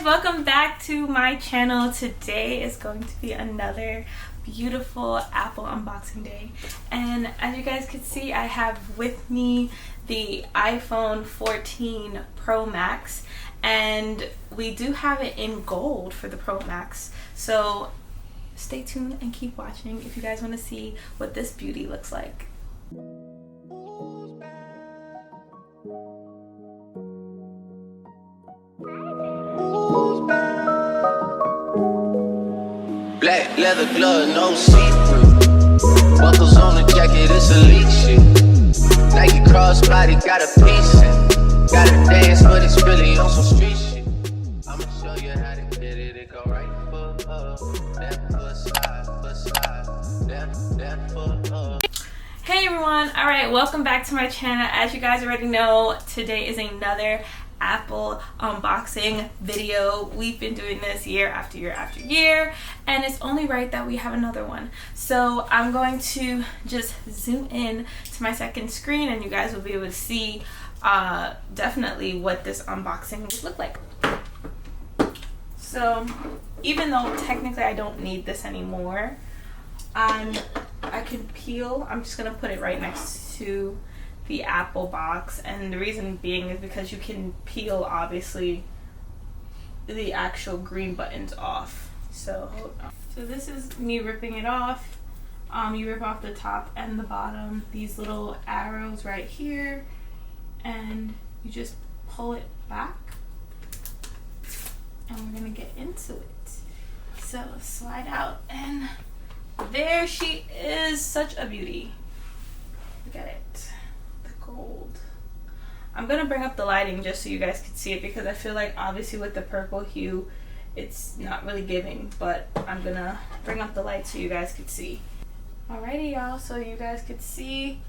welcome back to my channel. Today is going to be another beautiful Apple unboxing day, and as you guys can see, I have with me the iPhone 14 Pro Max, and we do have it in gold for the Pro Max, so stay tuned and keep watching if you guys want to see what this beauty looks like. Black leather glove, no see-through. Buckles on the jacket, it's elite shit. Nike crossbody, got a piece in. Gotta dance, but it's really on some street shit. I'ma show you how to get it. It go right foot up, left foot slide, left foot up. Hey everyone, alright, welcome back to my channel. As you guys already know, today is another Apple unboxing video. We've been doing this year after year after year, and it's only right that we have another one. So I'm going to just zoom in to my second screen and you guys will be able to see definitely what this unboxing would look like. So even though technically I don't need this anymore, I can peel. I'm just gonna put it right next to the Apple box, and the reason being is because you can peel obviously the actual green buttons off. So hold on. So this is me ripping it off. You rip off the top and the bottom, these little arrows right here, and you just pull it back, and we're gonna get into it. So slide out, and there she is. Such a beauty. Look at it. Gold. I'm gonna bring up the lighting just so you guys can see it, because I feel like obviously with the purple hue it's not really giving, but I'm gonna bring up the light so you guys can see. Alrighty y'all, so you guys could see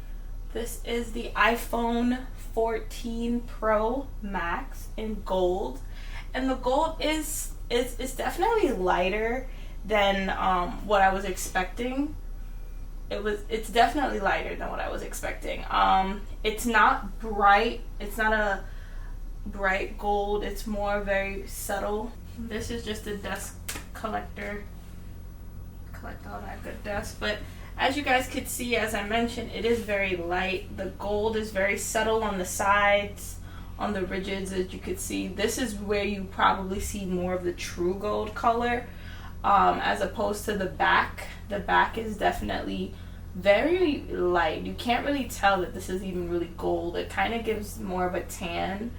this is the iPhone 14 Pro Max in gold, and the gold is definitely lighter than what I was expecting. It's definitely lighter than what I was expecting. It's not bright. It's not a bright gold. It's more very subtle. This is just a dust collector. Collect all that good dust. But as you guys could see, as I mentioned, it is very light. The gold is very subtle on the sides, on the ridges, as you could see. This is where you probably see more of the true gold color. As opposed to the back. The back is definitely very light. You can't really tell that this is even really gold. It kind of gives more of a tan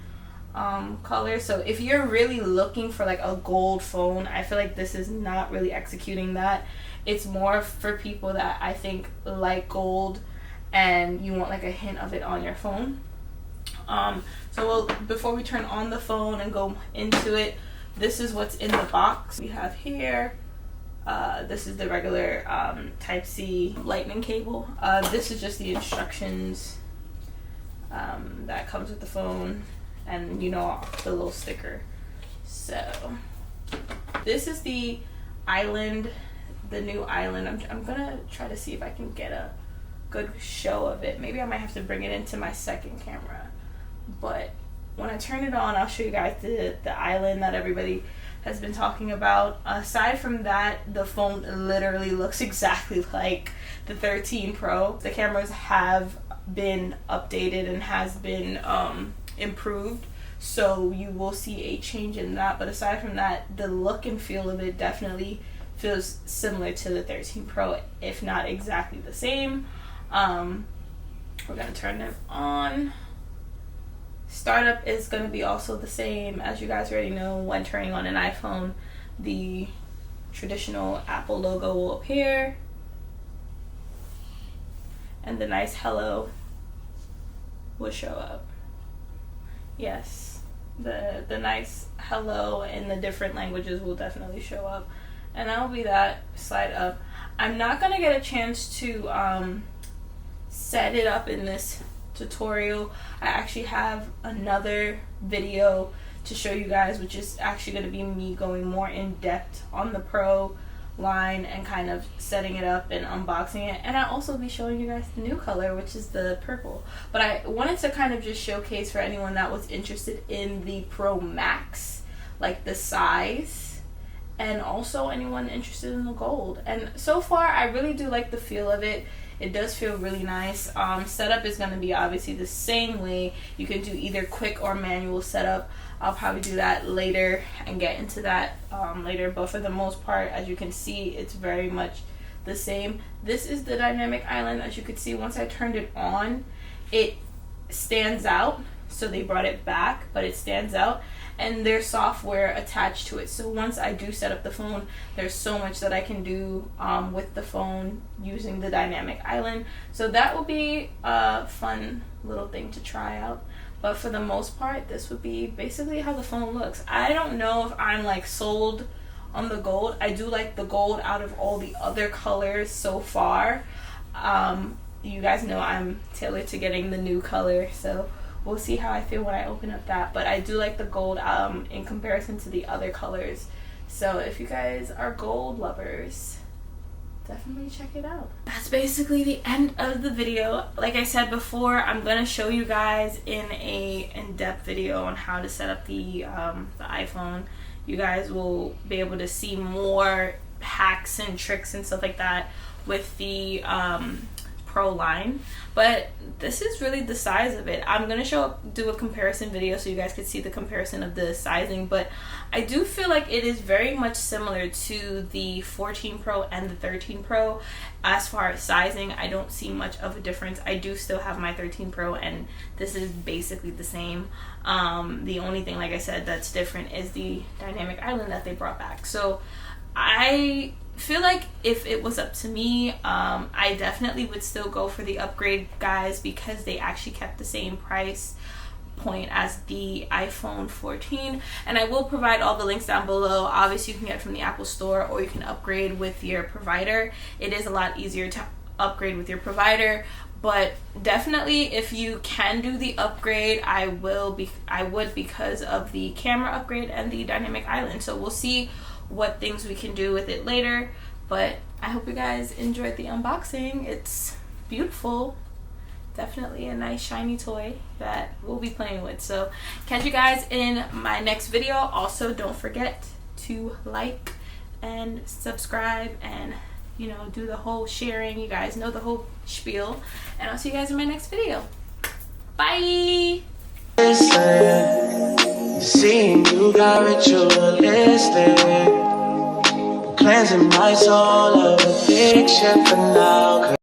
color. So if you're really looking for like a gold phone, I feel like this is not really executing that. It's more for people that I think like gold and you want like a hint of it on your phone. Before we turn on the phone and go into it, this is what's in the box. We have here, this is the regular Type-C lightning cable. This is just the instructions that comes with the phone, and you know, the little sticker. So this is the island, the new island. I'm gonna try to see if I can get a good show of it. Maybe I might have to bring it into my second camera, but when I turn it on, I'll show you guys the island that everybody has been talking about. Aside from that, the phone literally looks exactly like the 13 Pro. The cameras have been updated and has been improved, so you will see a change in that. But aside from that, the look and feel of it definitely feels similar to the 13 Pro, if not exactly the same. We're gonna turn it on. Startup is going to be also the same. As you guys already know, when turning on an iPhone, the traditional Apple logo will appear, and the nice hello will show up. Yes, the nice hello in the different languages will definitely show up, and that will be that. Slide up. I'm not going to get a chance to set it up in this tutorial. I actually have another video to show you guys, which is actually going to be me going more in depth on the Pro line and kind of setting it up and unboxing it, and I'll also be showing you guys the new color, which is the purple. But I wanted to kind of just showcase for anyone that was interested in the Pro Max like the size, and also anyone interested in the gold. And so far I really do like the feel of it. It does feel really nice. Setup is going to be obviously the same way. You can do either quick or manual setup. I'll probably do that later and get into that later, but for the most part, as you can see, it's very much the same. This is the dynamic island. As you can see, once I turned it on, it stands out. So they brought it back, but it stands out, and there's software attached to it. So once I do set up the phone, there's so much that I can do with the phone using the dynamic island. So that will be a fun little thing to try out. But for the most part, this would be basically how the phone looks. I don't know if I'm like sold on the gold. I do like the gold out of all the other colors so far. You guys know I'm tailored to getting the new color, so we'll see how I feel when I open up that. But I do like the gold in comparison to the other colors. So if you guys are gold lovers, definitely check it out. That's basically the end of the video. Like I said before, I'm gonna show you guys in a in-depth video on how to set up the iPhone. You guys will be able to see more hacks and tricks and stuff like that with the Pro line. But this is really the size of it. I'm gonna do a comparison video so you guys can see the comparison of the sizing, but I do feel like it is very much similar to the 14 Pro and the 13 Pro. As far as sizing, I don't see much of a difference. I do still have my 13 Pro, and this is basically the same. The only thing, like I said, that's different is the dynamic island that they brought back. So I feel like if it was up to me, I definitely would still go for the upgrade, guys, because they actually kept the same price point as the iPhone 14. And I will provide all the links down below. Obviously you can get it from the Apple Store, or you can upgrade with your provider. It is a lot easier to upgrade with your provider, but definitely if you can do the upgrade, I would, because of the camera upgrade and the dynamic island. So we'll see what things we can do with it later, but I hope you guys enjoyed the unboxing. It's beautiful. Definitely a nice shiny toy that we'll be playing with. So catch you guys in my next video. Also, don't forget to like and subscribe and, you know, do the whole sharing. You guys know the whole spiel, and I'll see you guys in my next video. Bye. Seeing you got ritualistic, cleansing my soul of addiction for now.